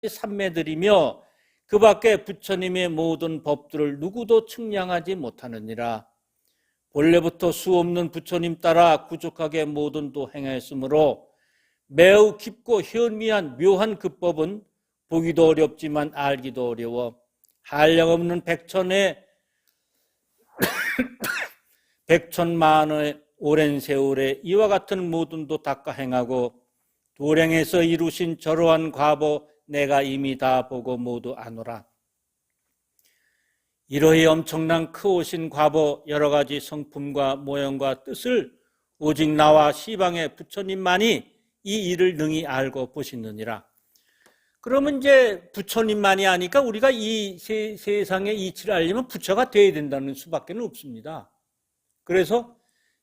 삼매들이며 그 밖에 부처님의 모든 법들을 누구도 측량하지 못하느니라. 본래부터 수없는 부처님 따라 구족하게 모든 도 행하였으므로 매우 깊고 현미한 묘한 그 법은 보기도 어렵지만 알기도 어려워 한량없는 백천만의 오랜 세월에 이와 같은 모든 도 닦아 행하고 도량에서 이루신 저러한 과보 내가 이미 다 보고 모두 아노라. 이러히 엄청난 크오신 과보 여러 가지 성품과 모형과 뜻을 오직 나와 시방의 부처님만이 이 일을 능히 알고 보시느니라. 그러면 이제 부처님만이 아니까 우리가 이 세상의 이치를 알려면 부처가 돼야 된다는 수밖에 없습니다. 그래서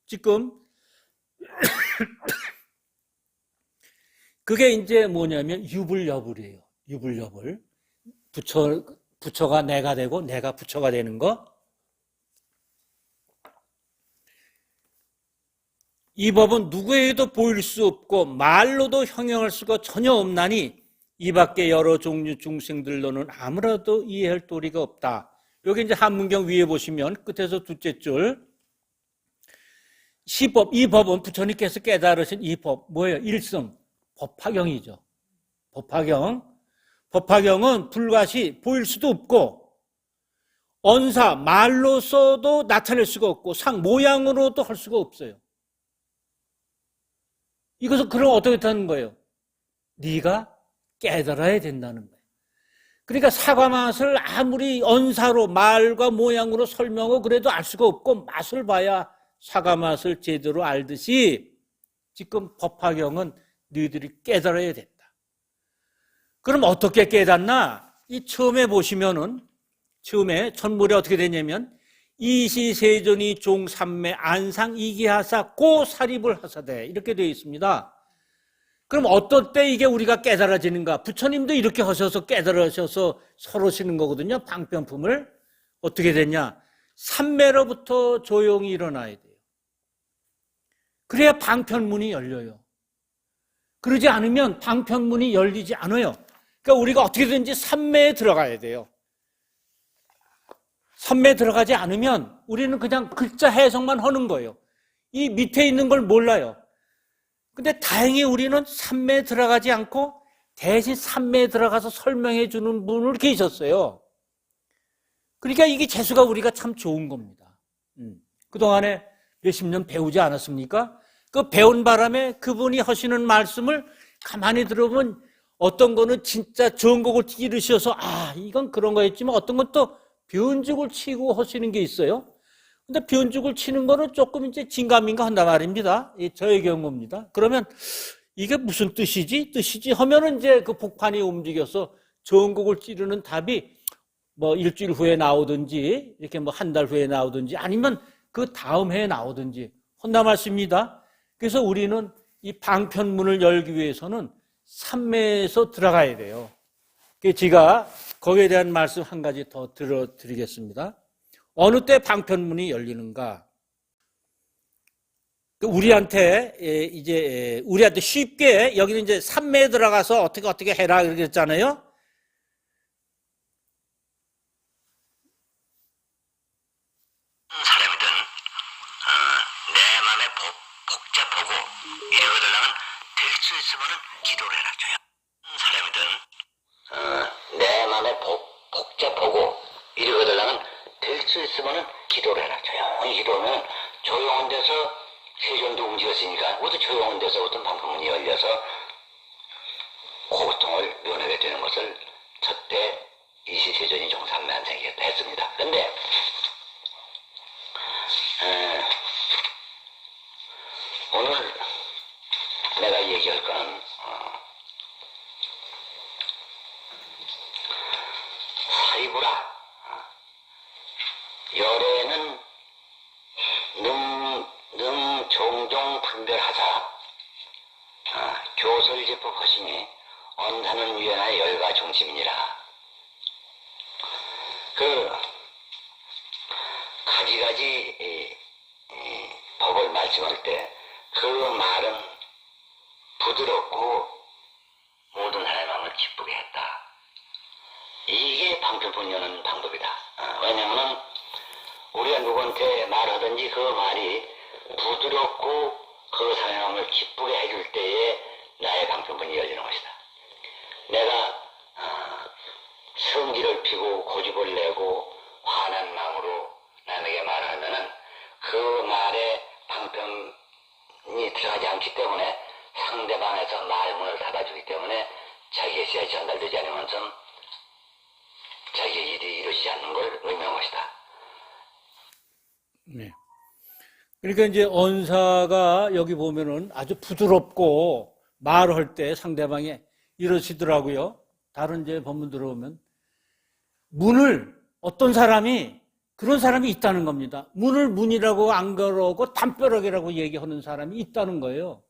지금 그게 이제 뭐냐면 유불여불이에요. 유불여불. 부처가 내가 되고 내가 부처가 되는 거. 이 법은 누구에게도 보일 수 없고 말로도 형용할 수가 전혀 없나니 이 밖에 여러 종류 중생들로는 아무라도 이해할 도리가 없다. 여기 이제 한문경 위에 보시면 끝에서 둘째 줄 시법, 이 법은 부처님께서 깨달으신 이 법 뭐예요? 일성 법화경이죠. 법화경은 불같이 보일 수도 없고 언사 말로서도 나타낼 수가 없고 상 모양으로도 할 수가 없어요. 이것은 그럼 어떻게 하는 거예요? 네가 깨달아야 된다는 거예요. 그러니까 사과 맛을 아무리 언사로 말과 모양으로 설명하고 그래도 알 수가 없고 맛을 봐야 사과 맛을 제대로 알듯이 지금 법화경은 너희들이 깨달아야 된다. 그럼 어떻게 깨닫나? 이 처음에 보시면은 처음에 천물이 어떻게 되냐면 이시세존이 종삼매 안상이기하사 고사립을 하사대 이렇게 되어 있습니다. 그럼 어떨 때 이게 우리가 깨달아지는가? 부처님도 이렇게 하셔서 깨달으셔서 서러시는 거거든요. 방편품을. 어떻게 되냐? 삼매로부터 조용히 일어나야 돼요. 그래야 방편문이 열려요. 그러지 않으면 방편문이 열리지 않아요. 그러니까 우리가 어떻게든지 삼매에 들어가야 돼요. 삼매에 들어가지 않으면 우리는 그냥 글자 해석만 하는 거예요. 이 밑에 있는 걸 몰라요. 근데 다행히 우리는 삼매에 들어가지 않고 대신 삼매에 들어가서 설명해 주는 분을 계셨어요. 그러니까 이게 재수가 우리가 참 좋은 겁니다. 그동안에 몇십 년 배우지 않았습니까? 그 배운 바람에 그분이 하시는 말씀을 가만히 들어보면 어떤 거는 진짜 전곡을 찌르셔서 이건 그런 거였지만 어떤 건 또 변죽을 치고 하시는 게 있어요. 근데 변죽을 치는 거는 조금 이제 진감인가 한단 말입니다. 저의 경우입니다. 그러면 이게 무슨 뜻이지 하면은 이제 그 복판이 움직여서 전곡을 찌르는 답이 뭐 일주일 후에 나오든지 이렇게 뭐 한 달 후에 나오든지 아니면 그 다음 해에 나오든지 한단 말씀입니다. 그래서 우리는 이 방편문을 열기 위해서는 삼매에서 들어가야 돼요. 제가 거기에 대한 말씀 한 가지 더 들어드리겠습니다. 어느 때 방편문이 열리는가? 우리한테 쉽게 여기는 이제 삼매에 들어가서 어떻게 해라 그랬잖아요. 사람이든 내 마음에 복잡하고 이러고들라면 될 수 있으면 기도를 해라 줘요. 사람이든 내 마음에 복잡하고 이러고들라면 될 수 있으면 기도를 해라. 조용히 기도하면 조용한 데서 세존도 움직였으니까 모두 조용한 데서 어떤 방법문이 열려서 고통을 면하게 되는 것을 첫때 이시세존이 종삼매 안상이겠다 했습니다. 그런데 오늘 내가 얘기할 거는 사이부라 열애는 능 종종 분별하자 교설제법 하시니 언사는 유연하여 열가 중심이니라. 가지가지 법을 말씀할 때 그 말은 부드럽고 모든 사람의 마음을 기쁘게 했다. 이 방편뿐 여는 방법이다. 왜냐하면 우리가 누구한테 말하든지 그 말이 부드럽고 그 사람을 기쁘게 해줄 때에 나의 방편문이 열리는 것이다. 내가 성기를 피고 고집을 내고 화난 마음으로 남에게 말하면은 그 말에 방편이 들어가지 않기 때문에 상대방에서 말문을 닫아주기 때문에 자기의 시야에 전달되지 않으면 좀 자기의 일이 이루어지지 않는 걸 의미한 것이다. 네. 그러니까 이제 언사가 여기 보면은 아주 부드럽고 말할 때 상대방이 이러시더라고요. 다른 이제 본문 들어오면 문을 어떤 사람이 그런 사람이 있다는 겁니다. 문을 문이라고 안 걸어오고 담벼락이라고 얘기하는 사람이 있다는 거예요.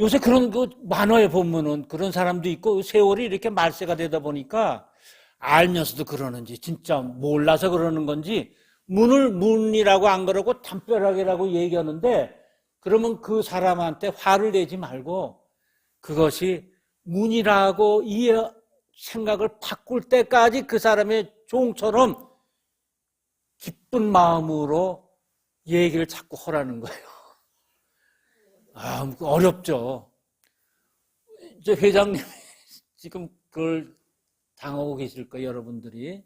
요새 그런 그 만화에 보면은 그런 사람도 있고 세월이 이렇게 말세가 되다 보니까 알면서도 그러는지 진짜 몰라서 그러는 건지 문을 문이라고 안 그러고 담벼락이라고 얘기하는데 그러면 그 사람한테 화를 내지 말고 그것이 문이라고 이 생각을 바꿀 때까지 그 사람의 종처럼 기쁜 마음으로 얘기를 자꾸 하라는 거예요. 어렵죠. 이제 회장님이 지금 그걸 당하고 계실 거예요, 여러분들이.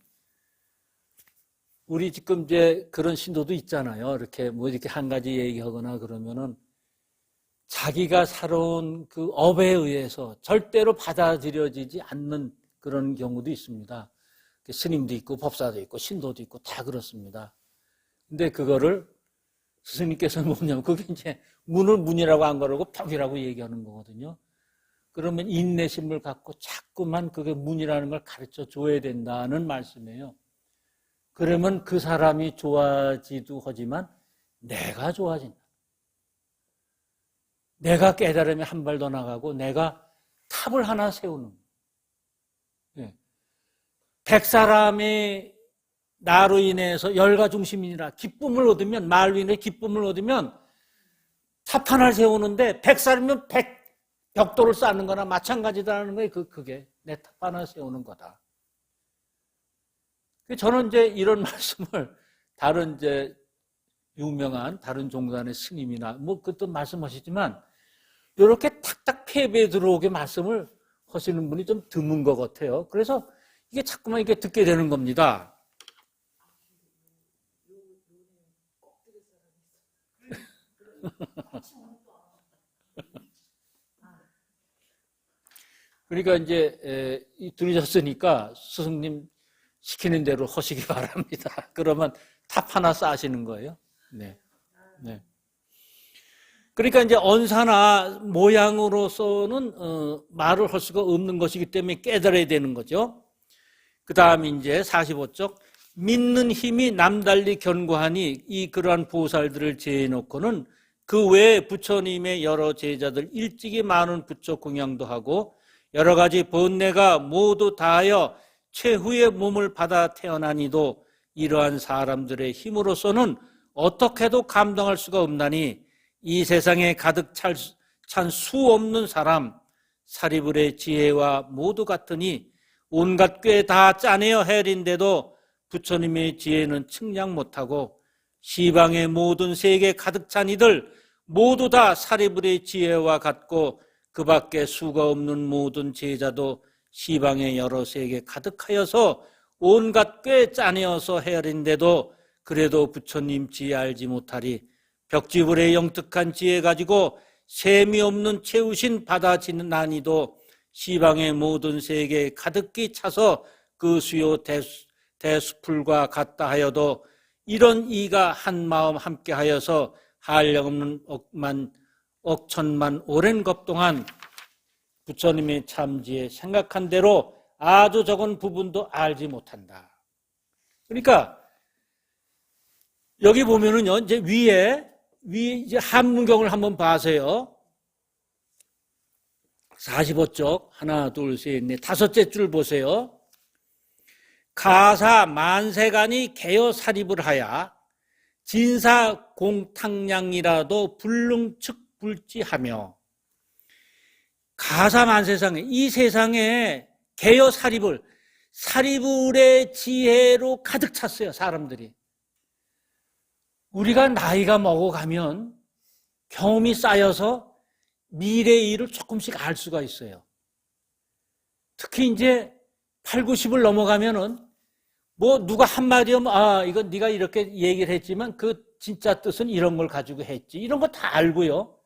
우리 지금 이제 그런 신도도 있잖아요. 이렇게 뭐 이렇게 한 가지 얘기하거나 그러면은 자기가 살아온 그 업에 의해서 절대로 받아들여지지 않는 그런 경우도 있습니다. 스님도 있고 법사도 있고 신도도 있고 다 그렇습니다. 근데 그거를 스님께서는 뭐냐면 그게 이제 문을 문이라고 안 걸고 벽이라고 얘기하는 거거든요. 그러면 인내심을 갖고 자꾸만 그게 문이라는 걸 가르쳐 줘야 된다는 말씀이에요. 그러면 그 사람이 좋아지도 하지만 내가 좋아진다. 내가 깨달음에 한 발 더 나가고 내가 탑을 하나 세우는 거예요. 100사람이 나로 인해서 열가 중심이니라 기쁨을 얻으면 말로 인해 기쁨을 얻으면 탑 하나를 세우는데 100사람이면 100벽돌을 쌓는 거나 마찬가지다라는 거예요. 그게 내 탑 하나 세우는 거다. 저는 이제 이런 말씀을 다른 이제 유명한 다른 종단의 스님이나 뭐 그것도 말씀하시지만 이렇게 탁탁 폐배에 들어오게 말씀을 하시는 분이 좀 드문 것 같아요. 그래서 이게 자꾸만 이렇게 듣게 되는 겁니다. 그러니까 이제 들으셨으니까 스승님 시키는 대로 하시기 바랍니다. 그러면 탑 하나 쌓으시는 거예요. 네. 네. 그러니까 이제 언사나 모양으로서는 말을 할 수가 없는 것이기 때문에 깨달아야 되는 거죠. 그 다음에 이제 45쪽 믿는 힘이 남달리 견고하니 이 그러한 보살들을 제해놓고는 그 외에 부처님의 여러 제자들 일찍이 많은 부처 공양도 하고 여러 가지 번뇌가 모두 다하여 최후의 몸을 받아 태어나니도 이러한 사람들의 힘으로서는 어떻게도 감당할 수가 없나니 이 세상에 가득 찬 수 없는 사람 사리불의 지혜와 모두 같으니 온갖 꽤 다 짜내어 헤아린데도 부처님의 지혜는 측량 못하고 시방의 모든 세계 가득 찬 이들 모두 다 사리불의 지혜와 같고 그 밖에 수가 없는 모든 제자도 시방의 여러 세계 가득하여서 온갖 꽤 짜내어서 헤아린데도 그래도 부처님 지혜 알지 못하리 벽지불의 영특한 지혜 가지고 셈이 없는 채우신 바다지는 난이도 시방의 모든 세계에 가득히 차서 그 수요 대수풀과 같다 하여도 이런 이가 한 마음 함께 하여서 한량없는 억천만 오랜 것 동안 부처님의 참지에 생각한 대로 아주 적은 부분도 알지 못한다. 그러니까 여기 보면은요, 이제 위에 이제 한문경을 한번 봐세요. 45쪽 하나 둘 셋 넷 다섯째 줄 보세요. 가사 만세간이 개여 사립을 하야 진사 공탕량이라도 불능측 불지하며 가사만세상에 이 세상에 개여 사리불의 지혜로 가득 찼어요. 사람들이. 우리가 나이가 먹어가면 경험이 쌓여서 미래의 일을 조금씩 알 수가 있어요. 특히 이제 8, 90을 넘어가면은 뭐 누가 한마디 하면 이건 네가 이렇게 얘기를 했지만 그 진짜 뜻은 이런 걸 가지고 했지. 이런 거 다 알고요.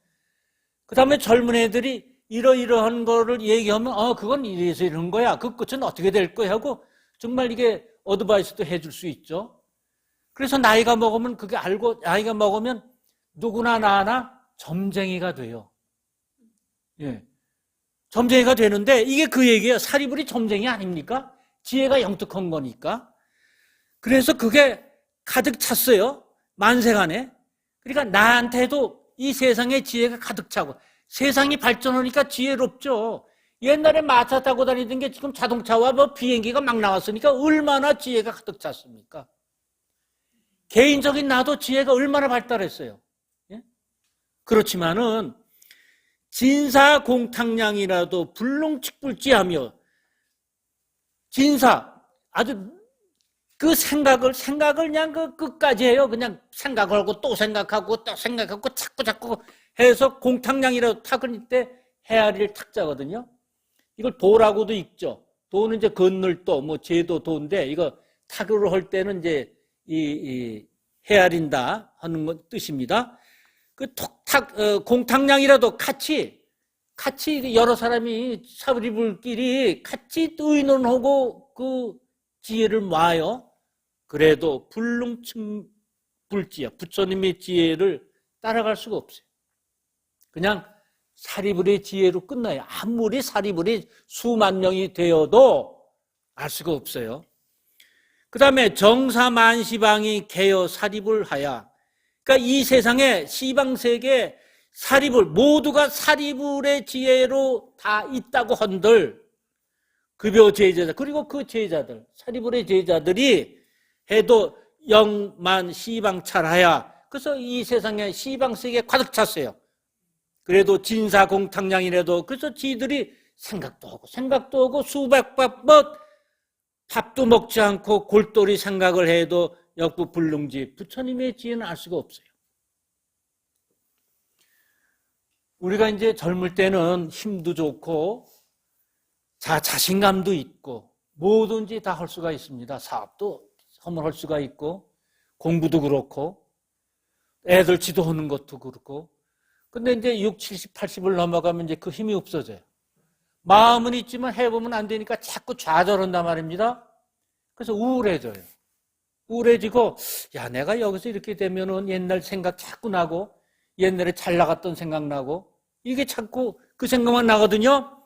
그 다음에 젊은 애들이 이러이러한 거를 얘기하면 그건 이래서 이런 거야. 그 끝은 어떻게 될 거야 하고 정말 이게 어드바이스도 해줄 수 있죠. 그래서 나이가 먹으면 그게 알고 나이가 먹으면 누구나 나나 점쟁이가 돼요. 예. 점쟁이가 되는데 이게 그 얘기예요. 사리불이 점쟁이 아닙니까? 지혜가 영특한 거니까. 그래서 그게 가득 찼어요. 만세간에. 그러니까 나한테도 이 세상에 지혜가 가득 차고 세상이 발전하니까 지혜롭죠. 옛날에 마차 타고 다니던 게 지금 자동차와 뭐 비행기가 막 나왔으니까 얼마나 지혜가 가득 찼습니까? 개인적인 나도 지혜가 얼마나 발달했어요. 예? 그렇지만은 진사공탕량이라도 불능측불지하며 아주 그 생각을 그냥 그 끝까지 해요. 그냥 생각을 하고 또 생각하고 또 생각하고 자꾸 해서 공탕량이라도 탁을 때 헤아릴 탁자거든요. 이걸 도라고도 읽죠. 도는 이제 건널 도, 뭐 제도 도인데 이거 탁으로 할 때는 이제 이 헤아린다 하는 건 뜻입니다. 그 공탕량이라도 같이 여러 사람이 사리불끼리 같이 의논하고 그 지혜를 모아요. 그래도 불능측불지야. 부처님의 지혜를 따라갈 수가 없어요. 그냥 사리불의 지혜로 끝나요. 아무리 사리불이 수만 명이 되어도 알 수가 없어요. 그 다음에 정사만시방이 개여 사리불하야. 그러니까 이 세상에 시방세계 사리불 모두가 사리불의 지혜로 다 있다고 한들 급여 제자들 그리고 그 제자들 사리불의 제자들이 해도 영만 시방찰하야. 그래서 이 세상에 시방세계 가득 찼어요. 그래도 진사공탕량이라도 그래서 지들이 생각도 하고 수백 번 밥도 먹지 않고 골똘히 생각을 해도 역부불능지 부처님의 지혜는 알 수가 없어요. 우리가 이제 젊을 때는 힘도 좋고 자신감도 있고 뭐든지 다 할 수가 있습니다. 사업도 할 수가 있고 공부도 그렇고 애들 지도하는 것도 그렇고. 근데 이제 60, 70, 80을 넘어가면 이제 그 힘이 없어져요. 마음은 있지만 해보면 안 되니까 자꾸 좌절한단 말입니다. 그래서 우울해지고 내가 여기서 이렇게 되면은 옛날 생각 자꾸 나고 옛날에 잘 나갔던 생각 나고 이게 자꾸 그 생각만 나거든요.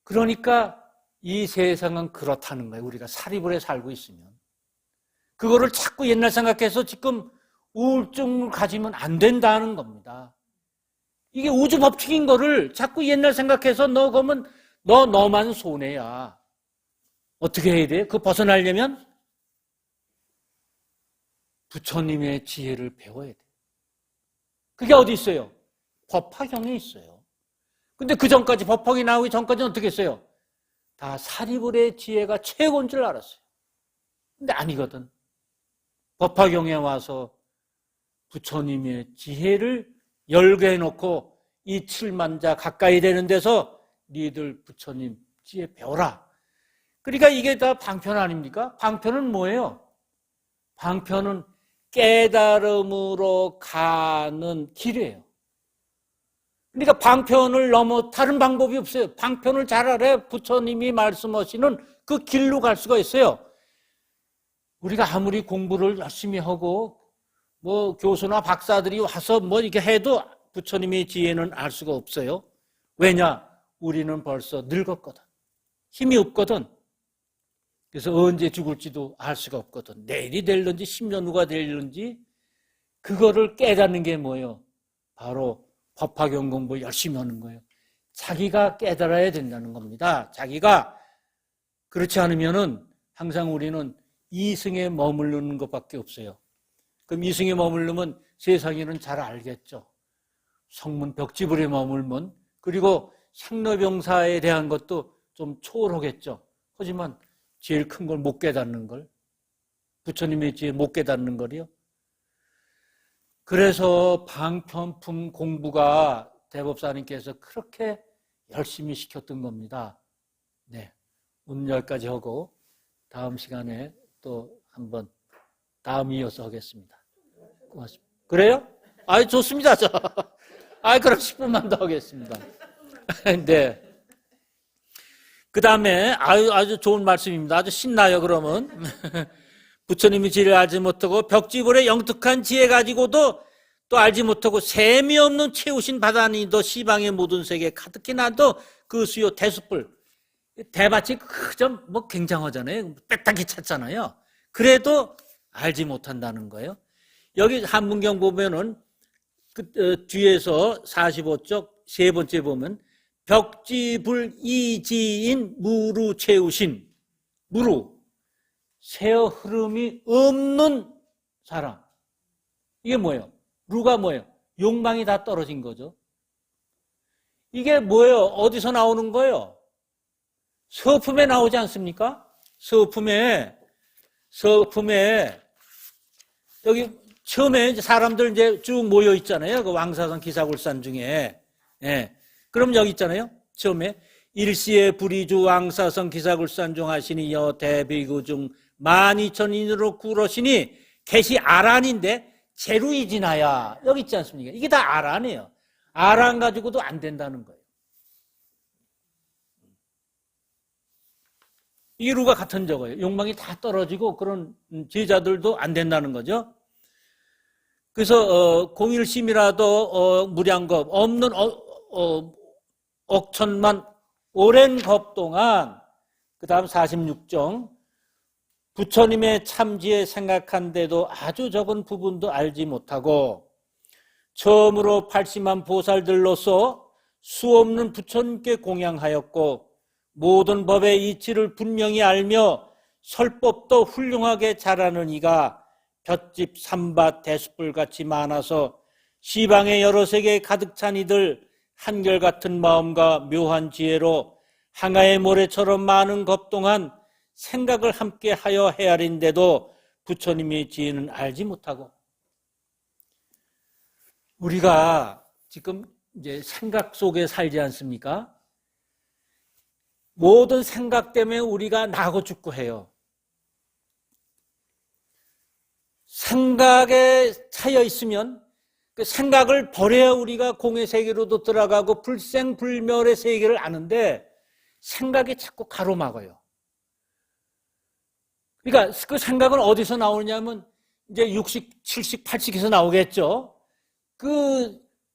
그러니까 이 세상은 그렇다는 거예요. 우리가 사리불에 살고 있으면 그거를 자꾸 옛날 생각해서 지금 우울증을 가지면 안 된다는 겁니다. 이게 우주 법칙인 거를 자꾸 옛날 생각해서 그러면 너만 손해야. 어떻게 해야 돼요? 그거 벗어나려면 부처님의 지혜를 배워야 돼요. 그게 어디 있어요? 법화경에 있어요. 근데 그 전까지 법화경이 나오기 전까지는 어떻게 했어요? 다 사리불의 지혜가 최고인 줄 알았어요. 근데 아니거든. 법화경에 와서 부처님의 지혜를 열게 해놓고 이 7만 자 가까이 되는 데서 니들 부처님 지혜 배워라. 그러니까 이게 다 방편 아닙니까? 방편은 뭐예요? 방편은 깨달음으로 가는 길이에요. 그러니까 방편을 넘어 다른 방법이 없어요. 방편을 잘 알아야 부처님이 말씀하시는 그 길로 갈 수가 있어요. 우리가 아무리 공부를 열심히 하고 뭐 교수나 박사들이 와서 뭐 이렇게 해도 부처님의 지혜는 알 수가 없어요. 왜냐? 우리는 벌써 늙었거든. 힘이 없거든. 그래서 언제 죽을지도 알 수가 없거든. 내일이 될런지 10년 후가 될런지 그거를 깨닫는 게 뭐예요? 바로 법화경 공부 열심히 하는 거예요. 자기가 깨달아야 된다는 겁니다. 자기가. 그렇지 않으면은 항상 우리는 이승에 머무르는 것밖에 없어요. 그럼 이승에 머무르면 세상에는 잘 알겠죠. 성문 벽지불에 머물면 그리고 생로병사에 대한 것도 좀 초월하겠죠. 하지만 제일 큰 걸 못 깨닫는 걸, 부처님의 지혜 못 깨닫는 걸이요. 그래서 방편품 공부가 대법사님께서 그렇게 열심히 시켰던 겁니다. 네, 오늘 여기까지 하고 다음 시간에 또 한번 다음 이어서 하겠습니다. 고맙습니다. 그래요? 아이, 좋습니다. 그럼 10분만 더 하겠습니다. 네. 그 다음에 아주 좋은 말씀입니다. 아주 신나요. 그러면 부처님이 지혜를 알지 못하고 벽지불의 영특한 지혜 가지고도 또 알지 못하고 셈이 없는 채우신 바다니도 시방의 모든 세계에 가득히 나도 그 수요 대숫불, 대밭이 좀 뭐 굉장하잖아요. 빼딱히 찼잖아요. 그래도 알지 못한다는 거예요. 여기 한문경 보면은 뒤에서 45쪽 세 번째 보면 벽지불 이지인 무루 채우신, 무루, 세어 흐름이 없는 사람. 이게 뭐예요? 루가 뭐예요? 욕망이 다 떨어진 거죠. 이게 뭐예요? 어디서 나오는 거예요? 서품에 나오지 않습니까? 서품에 여기 처음에 이제 사람들 이제 쭉 모여 있잖아요. 그 왕사선 기사굴산 중에. 예. 그럼 여기 있잖아요. 처음에 일시에 불이주 왕사선 기사굴산 중 하시니 여 대비구 중 12,000인으로 구러시니 개시 아란인데 제루이지나야 여기 있지 않습니까? 이게 다 아란이에요. 아란 가지고도 안 된다는 거예요. 이 루가 같은 저거예요. 욕망이 다 떨어지고 그런 제자들도 안 된다는 거죠. 그래서 공일심이라도 무량겁 없는 억천만 오랜 법 동안 그 다음 46종 부처님의 참지에 생각한데도 아주 적은 부분도 알지 못하고 처음으로 80만 보살들로서 수없는 부처님께 공양하였고 모든 법의 이치를 분명히 알며 설법도 훌륭하게 잘하는 이가 볏짚 삼밭 대숫불같이 많아서 시방의 여러 세계에 가득 찬 이들 한결같은 마음과 묘한 지혜로 항아의 모래처럼 많은 것 동안 생각을 함께 하여 헤아린데도 부처님의 지혜는 알지 못하고 우리가 지금 이제 생각 속에 살지 않습니까? 모든 생각 때문에 우리가 나고 죽고 해요. 생각에 차여 있으면 그 생각을 버려야 우리가 공의 세계로도 들어가고 불생불멸의 세계를 아는데 생각이 자꾸 가로막아요. 그러니까 그 생각은 어디서 나오냐면 이제 60, 70, 80에서 나오겠죠.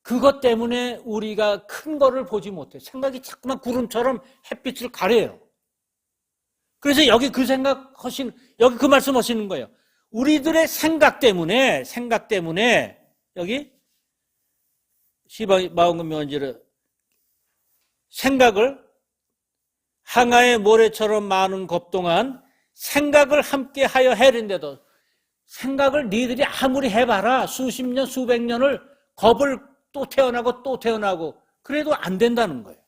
그것 때문에 우리가 큰 거를 보지 못해요. 생각이 자꾸만 구름처럼 햇빛을 가려요. 그래서 여기 그 여기 그 말씀 하시는 거예요. 우리들의 생각 때문에 여기 시방 마음금명언지를 생각을 항아의 모래처럼 많은 겁 동안 생각을 함께 하여 헤아린데도 생각을 니들이 아무리 해봐라 수십 년 수백 년을 겁을 또 태어나고 그래도 안 된다는 거예요.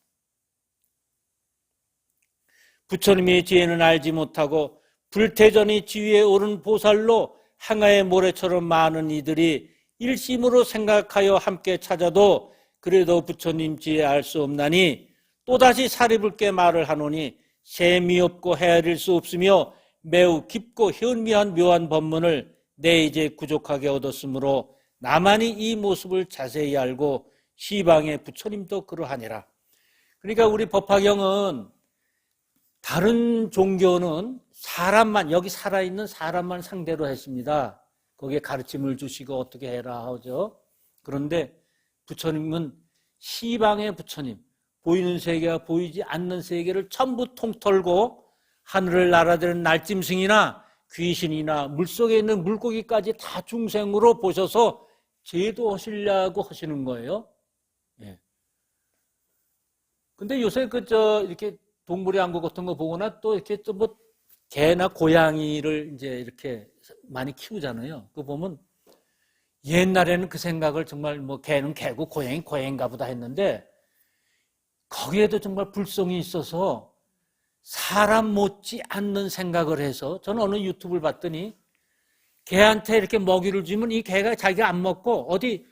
부처님의 지혜는 알지 못하고 불태전이 지위에 오른 보살로 항아의 모래처럼 많은 이들이 일심으로 생각하여 함께 찾아도 그래도 부처님 지혜 알 수 없나니 또다시 사리불게 말을 하노니 셈이 없고 헤아릴 수 없으며 매우 깊고 현미한 묘한 법문을 내 이제 부족하게 얻었으므로 나만이 이 모습을 자세히 알고 시방의 부처님도 그러하니라. 그러니까 우리 법화경은 다른 종교는 사람만 여기 살아있는 사람만 상대로 했습니다. 거기에 가르침을 주시고 어떻게 해라 하죠. 그런데 부처님은 시방의 부처님, 보이는 세계와 보이지 않는 세계를 전부 통털고 하늘을 날아드는 날짐승이나 귀신이나 물속에 있는 물고기까지 다 중생으로 보셔서 제도하시려고 하시는 거예요. 예. 근데 요새 이렇게 동물의 왕국 같은 거 보거나 또 이렇게 또 뭐 개나 고양이를 이제 이렇게 많이 키우잖아요. 그거 보면 옛날에는 그 생각을 정말 뭐 개는 개고 고양이는 고양인가 보다 했는데 거기에도 정말 불성이 있어서 사람 못지 않는 생각을 해서 저는 어느 유튜브를 봤더니 개한테 이렇게 먹이를 주면 이 개가 자기가 안 먹고 어디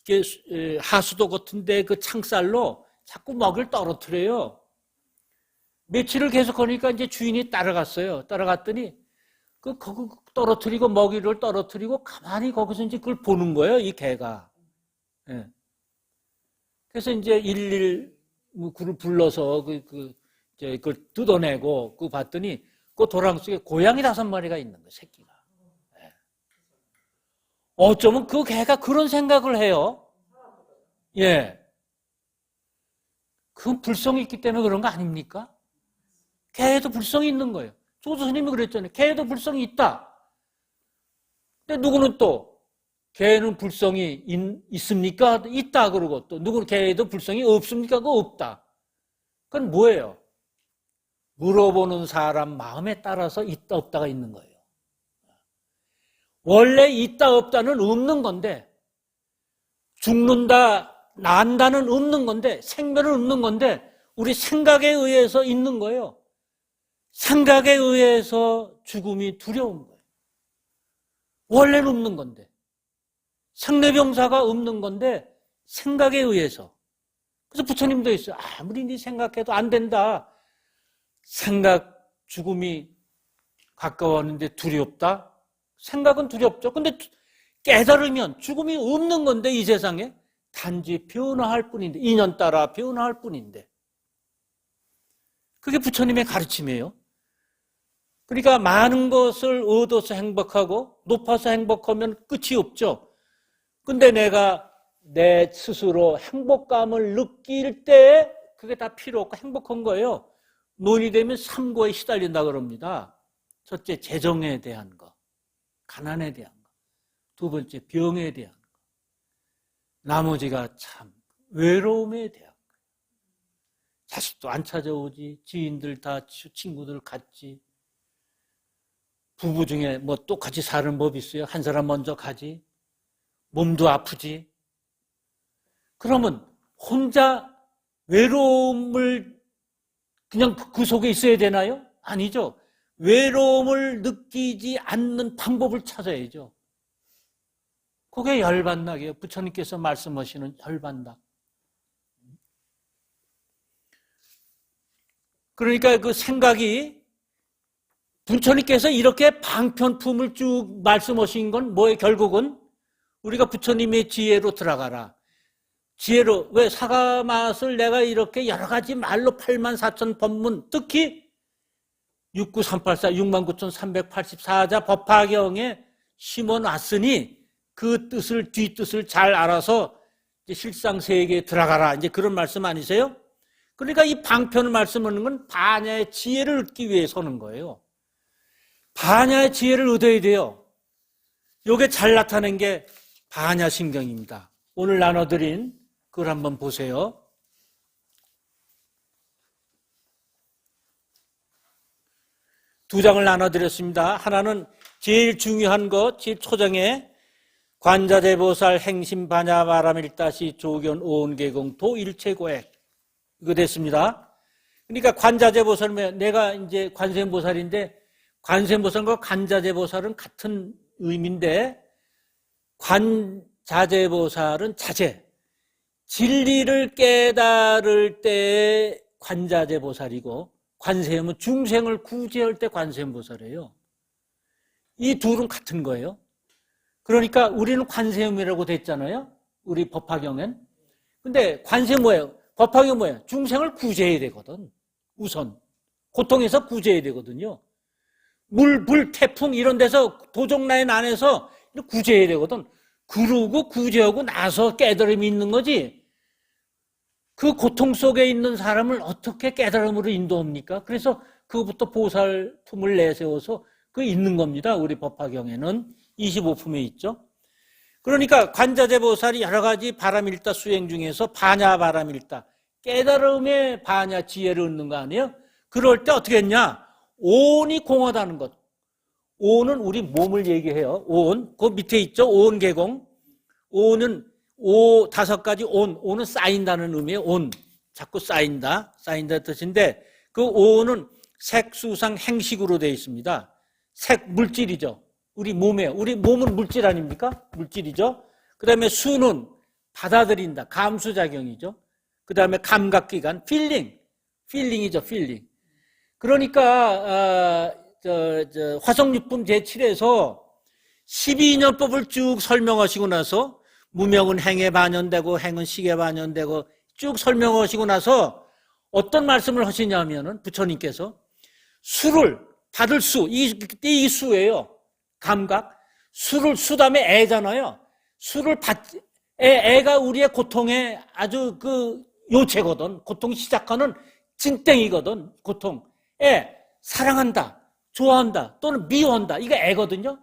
이렇게 하수도 같은데 그 창살로 자꾸 먹이를 떨어뜨려요. 며칠을 계속 하니까 이제 주인이 따라갔어요. 따라갔더니 거기 떨어뜨리고 먹이를 떨어뜨리고 가만히 거기서 이제 그걸 보는 거예요, 이 개가. 예. 그래서 이제 119를 불러서 그걸 뜯어내고 그거 봤더니 그 도랑 속에 고양이 5마리가 있는 거예요, 새끼가. 예. 어쩌면 그 개가 그런 생각을 해요. 예. 그건 불성이 있기 때문에 그런 거 아닙니까? 개에도 불성이 있는 거예요. 조수 스님이 그랬잖아요. 개에도 불성이 있다. 근데 누구는 또 개는 불성이 있습니까? 있다 그러고 또 누구는 개에도 불성이 없습니까? 그거 없다. 그건 뭐예요? 물어보는 사람 마음에 따라서 있다 없다가 있는 거예요. 원래 있다 없다는 없는 건데 죽는다 난다는 없는 건데 생멸은 없는 건데 우리 생각에 의해서 있는 거예요. 생각에 의해서 죽음이 두려운 거예요. 원래는 없는 건데 생내병사가 없는 건데 생각에 의해서. 그래서 부처님도 있어요. 아무리 네 생각해도 안 된다. 생각 죽음이 가까웠는데 두렵다. 생각은 두렵죠. 근데 깨달으면 죽음이 없는 건데 이 세상에 단지 변화할 뿐인데 인연 따라 변화할 뿐인데 그게 부처님의 가르침이에요. 그러니까 많은 것을 얻어서 행복하고 높아서 행복하면 끝이 없죠. 근데 내가 내 스스로 행복감을 느낄 때 그게 다 필요 없고 행복한 거예요. 논이 되면 삼고에 시달린다 그럽니다. 첫째, 재정에 대한 거. 가난에 대한 거. 두 번째, 병에 대한 거. 나머지가 참 외로움에 대한 거. 자식도 안 찾아오지. 지인들 다 친구들 갔지. 부부 중에 뭐 똑같이 사는 법이 있어요. 한 사람 먼저 가지. 몸도 아프지. 그러면 혼자 외로움을 그냥 그 속에 있어야 되나요? 아니죠. 외로움을 느끼지 않는 방법을 찾아야죠. 그게 열반낙이에요. 부처님께서 말씀하시는 열반낙. 그러니까 그 생각이 부처님께서 이렇게 방편품을 쭉 말씀하신 건 뭐예요? 결국은 우리가 부처님의 지혜로 들어가라. 지혜로, 왜 사과맛을 내가 이렇게 여러 가지 말로 84,000 법문, 특히 69384, 69,384자 법화경에 심어놨으니 그 뜻을, 뒷뜻을 잘 알아서 실상세계에 들어가라. 이제 그런 말씀 아니세요? 그러니까 이 방편을 말씀하는 건 반야의 지혜를 얻기 위해서 하는 거예요. 반야의 지혜를 얻어야 돼요. 이게 잘 나타낸 게 반야심경입니다. 오늘 나눠드린 그걸 한번 보세요. 두 장을 나눠드렸습니다. 하나는 제일 중요한 것, 제일 초장에 관자재보살 행심반야 바라밀다시 조견 오온계공 도일체고액 이거 됐습니다. 그러니까 관자재보살은 내가 이제 관세음보살인데 관세음보살과 관자재보살은 같은 의미인데 관자재보살은 자재, 진리를 깨달을 때 관자재보살이고 관세음은 중생을 구제할 때 관세음보살이에요. 이 둘은 같은 거예요. 그러니까 우리는 관세음이라고 됐잖아요. 우리 법화경엔. 근데 관세 뭐예요? 법화경 뭐예요? 중생을 구제해야 되거든. 우선. 고통에서 구제해야 되거든요. 물, 불, 태풍 이런 데서 도적라인 안에서 구제해야 되거든. 그러고 구제하고 나서 깨달음이 있는 거지. 그 고통 속에 있는 사람을 어떻게 깨달음으로 인도합니까? 그래서 그것부터 보살품을 내세워서 그 있는 겁니다. 우리 법화경에는 25품에 있죠. 그러니까 관자재보살이 여러 가지 바라밀다 수행 중에서 반야 바라밀다 깨달음의 반야 지혜를 얻는 거 아니에요? 그럴 때 어떻게 했냐? 온이 공하다는 것. 온은 우리 몸을 얘기해요. 온. 그 밑에 있죠. 온계공. 온은 오 5가지 온. 온은 쌓인다는 의미예요. 온. 자꾸 쌓인다 뜻인데 그 오는 색수상 행식으로 되어 있습니다. 색 물질이죠. 우리 몸은 물질 아닙니까? 물질이죠. 그 다음에 수는 받아들인다, 감수작용이죠. 그 다음에 감각기관, 필링이죠, 필링. 그러니까 화성육품 제7에서 12인연법을 쭉 설명하시고 나서 무명은 행에 반연되고 행은 식에 반연되고 쭉 설명하시고 나서 어떤 말씀을 하시냐면은 부처님께서 수를 받을 이 수예요. 감각. 수 다음에 애잖아요. 애가 우리의 고통의 아주 그 요체거든. 고통 시작하는 진땡이거든. 고통. 사랑한다, 좋아한다, 또는 미워한다. 이게 애거든요.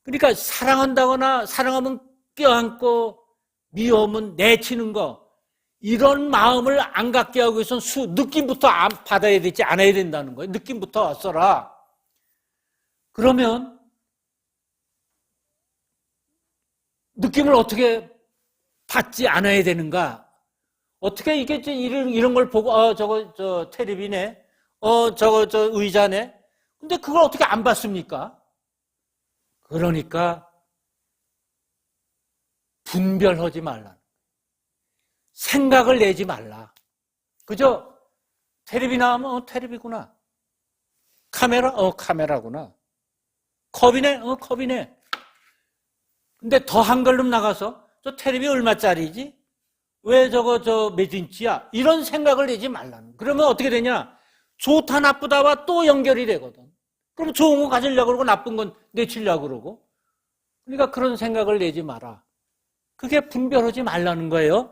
그러니까 사랑한다거나 사랑하면 껴안고 미워하면 내치는 거. 이런 마음을 안 갖게 하기 위해서는 느낌부터 받아야 되지 않아야 된다는 거예요. 느낌부터 써라. 그러면 느낌을 어떻게 받지 않아야 되는가? 어떻게 이게 이런 걸 보고 저거 테레비네, 저거 의자네. 근데 그걸 어떻게 안 받습니까? 그러니까 분별하지 말라. 생각을 내지 말라. 그죠? 테레비 나오면 테레비구나. 카메라? 카메라구나. 컵이네? 컵이네. 근데 더 한 걸음 나가서 저 테레비 얼마짜리지? 왜 저거 몇 인치야? 이런 생각을 내지 말라는. 그러면 어떻게 되냐? 좋다 나쁘다와 또 연결이 되거든. 그럼 좋은 거 가지려고 그러고 나쁜 건 내치려고 그러고. 그러니까 그런 생각을 내지 마라. 그게 분별하지 말라는 거예요.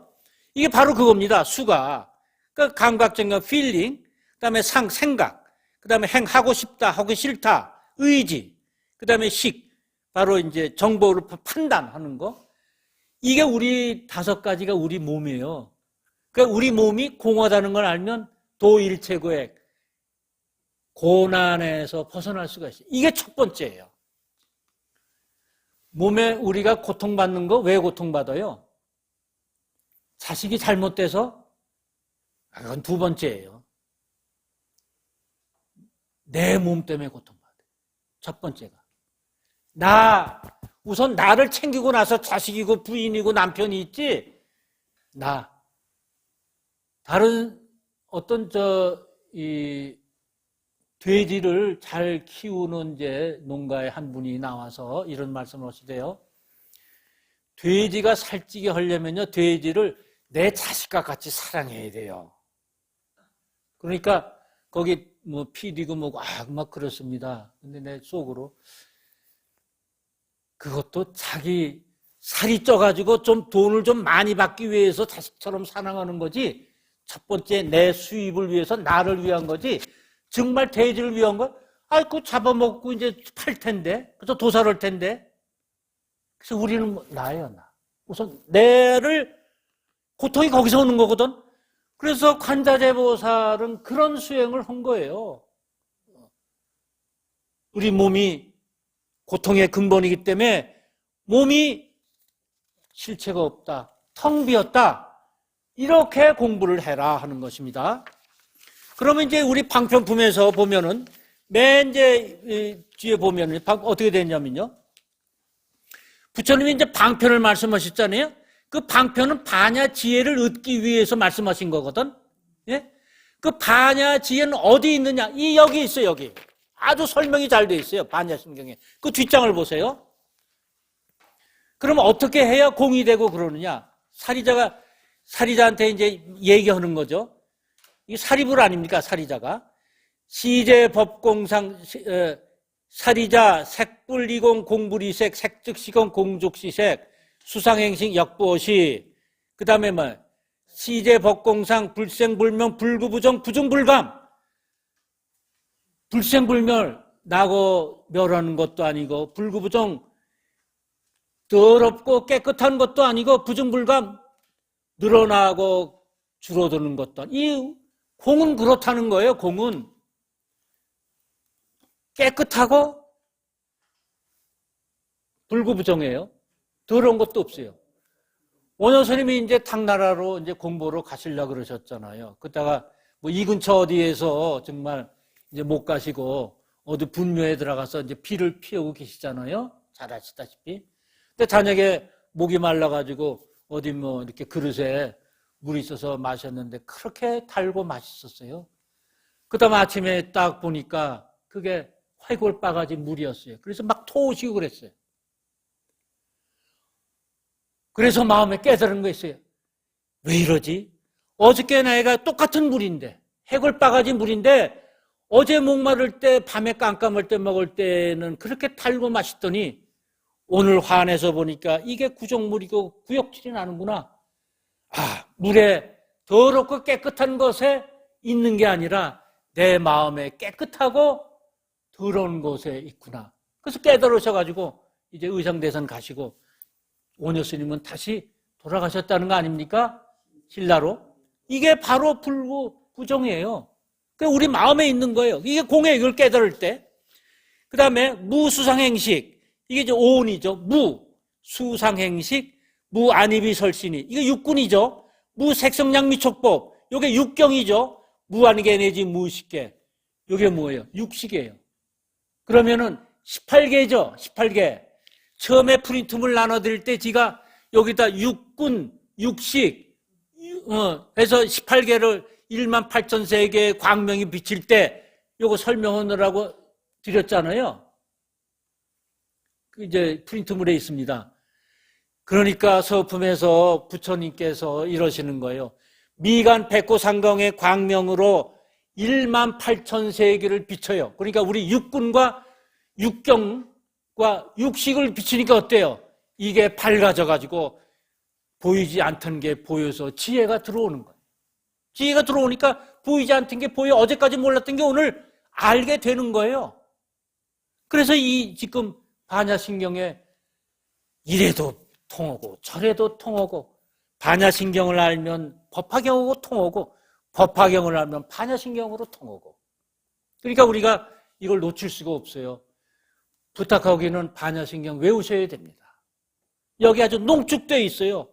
이게 바로 그겁니다. 수가. 그러니까 감각적인 필링, 그다음에 생각, 그다음에 하고 싶다, 하기 싫다, 의지, 그다음에 식, 바로 이제 정보를 판단하는 거. 이게 우리 5가지가 우리 몸이에요. 그러니까 우리 몸이 공허하다는 걸 알면 도일체고의 고난에서 벗어날 수가 있어요. 이게 첫 번째예요. 몸에 우리가 고통받는 거 왜 고통받아요? 자식이 잘못돼서? 그건 두 번째예요. 내 몸 때문에 고통받아요. 첫 번째가. 우선 나를 챙기고 나서 자식이고 부인이고 남편이 있지, 다른 어떤 돼지를 잘 키우는 이제 농가의 한 분이 나와서 이런 말씀을 하시대요. 돼지가 살찌게 하려면요, 돼지를 내 자식과 같이 사랑해야 돼요. 그러니까 거기 뭐 PD고 뭐고 막 그렇습니다. 근데 내 속으로 그것도 자기 살이 쪄가지고 좀 돈을 좀 많이 받기 위해서 자식처럼 사랑하는 거지. 첫 번째 내 수입을 위해서 나를 위한 거지. 정말 돼지를 위한 거? 그거 잡아먹고 이제 팔 텐데. 그래서 도살할 텐데. 그래서 우리는 나예요. 우선 고통이 거기서 오는 거거든. 그래서 관자재보살은 그런 수행을 한 거예요. 우리 몸이 고통의 근본이기 때문에 몸이 실체가 없다, 텅 비었다, 이렇게 공부를 해라 하는 것입니다. 그러면 이제 우리 방편품에서 보면은 맨 이제 뒤에 보면은 어떻게 되냐면요, 부처님이 이제 방편을 말씀하셨잖아요. 그 방편은 반야지혜를 얻기 위해서 말씀하신 거거든. 예? 그 반야지혜는 어디 있느냐? 여기 있어요, 여기. 아주 설명이 잘 돼 있어요, 반야심경에. 그 뒷장을 보세요. 그러면 어떻게 해야 공이 되고 그러느냐? 사리자한테 이제 얘기하는 거죠. 이 사리불 아닙니까, 사리자가? 시제법공상, 사리자, 색불이공, 공불이색, 색즉시공, 공족시색, 수상행식, 역보시, 그 다음에 시제법공상, 불생불명, 불구부정, 부중불감. 불생불멸, 나고 멸하는 것도 아니고, 불구부정, 더럽고 깨끗한 것도 아니고, 부중불감, 늘어나고 줄어드는 것도 아니고. 이 공은 그렇다는 거예요, 공은. 깨끗하고 불구부정해요. 더러운 것도 없어요. 원효스님이 이제 당나라로 이제 공부로 가시려고 그러셨잖아요. 그러다가 뭐 이 근처 어디에서 정말 이제 못 가시고 어디 분묘에 들어가서 이제 피를 피우고 계시잖아요. 잘 아시다시피. 근데 저녁에 목이 말라가지고 어디 뭐 이렇게 그릇에 물이 있어서 마셨는데 그렇게 달고 맛있었어요. 그 다음 아침에 딱 보니까 그게 화이골 바가지 물이었어요. 그래서 막 토우시고 그랬어요. 그래서 마음에 깨달은 거 있어요. 왜 이러지? 어저께 내가 똑같은 물인데, 해골 바가지 물인데, 어제 목마를 때, 밤에 깜깜할 때 먹을 때는 그렇게 달고 맛있더니, 오늘 화내서 보니까 이게 구정물이고 구역질이 나는구나. 아, 물에 더럽고 깨끗한 것에 있는 게 아니라 내 마음에 깨끗하고 더러운 곳에 있구나. 그래서 깨달으셔가지고 이제 의상대선 가시고 원효스님은 다시 돌아가셨다는 거 아닙니까? 신라로. 이게 바로 부정이에요. 우리 마음에 있는 거예요. 이게 공에 이걸 깨달을 때. 그 다음에 무수상행식. 이게 이제 오온이죠. 무, 수상행식, 무안입이설신이. 이게 육군이죠. 무색성양미촉법. 이게 육경이죠. 무안개 내지 무식계. 이게 뭐예요? 육식이에요. 그러면은 18개죠. 18개. 처음에 프린트물 나눠드릴 때 제가 여기다 육군, 육식 해서 18개를 18,000세계의 광명이 비칠 때 요거 설명하느라고 드렸잖아요. 이제 프린트물에 있습니다. 그러니까 서품에서 부처님께서 이러시는 거예요. 미간 백고상경의 광명으로 18,000세계를 비춰요. 그러니까 우리 육군과 육경과 육식을 비추니까 어때요? 이게 밝아져가지고 보이지 않던 게 보여서 지혜가 들어오는 거예요. 지혜가 들어오니까 보이지 않던 게 보여. 어제까지 몰랐던 게 오늘 알게 되는 거예요. 그래서 이 지금 반야신경에 이래도 통하고 저래도 통하고 반야신경을 알면 법화경하고 통하고 법화경을 알면 반야신경으로 통하고 그러니까 우리가 이걸 놓칠 수가 없어요. 부탁하기는 반야신경 외우셔야 됩니다. 여기 아주 농축되어 있어요.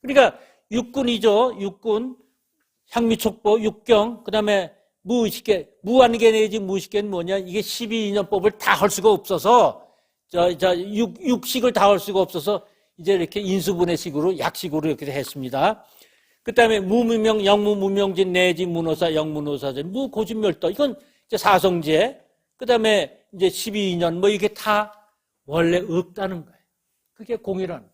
그러니까 육군이죠. 육군, 향미촉보, 육경, 그 다음에 무의식계, 무안개 내지 무의식계는 뭐냐? 이게 12인연법을 다 할 수가 없어서, 육식을 다 할 수가 없어서, 이제 이렇게 인수분해식으로, 약식으로 이렇게 했습니다. 그 다음에 무무명, 영무무명진, 내지 문호사, 영문호사제, 무고진멸도, 이건 이제 사성제, 그 다음에 이제 12인연, 뭐 이게 다 원래 없다는 거예요. 그게 공이라는 거예요.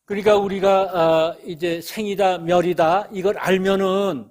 그러니까 우리가 이제 생이다, 멸이다, 이걸 알면은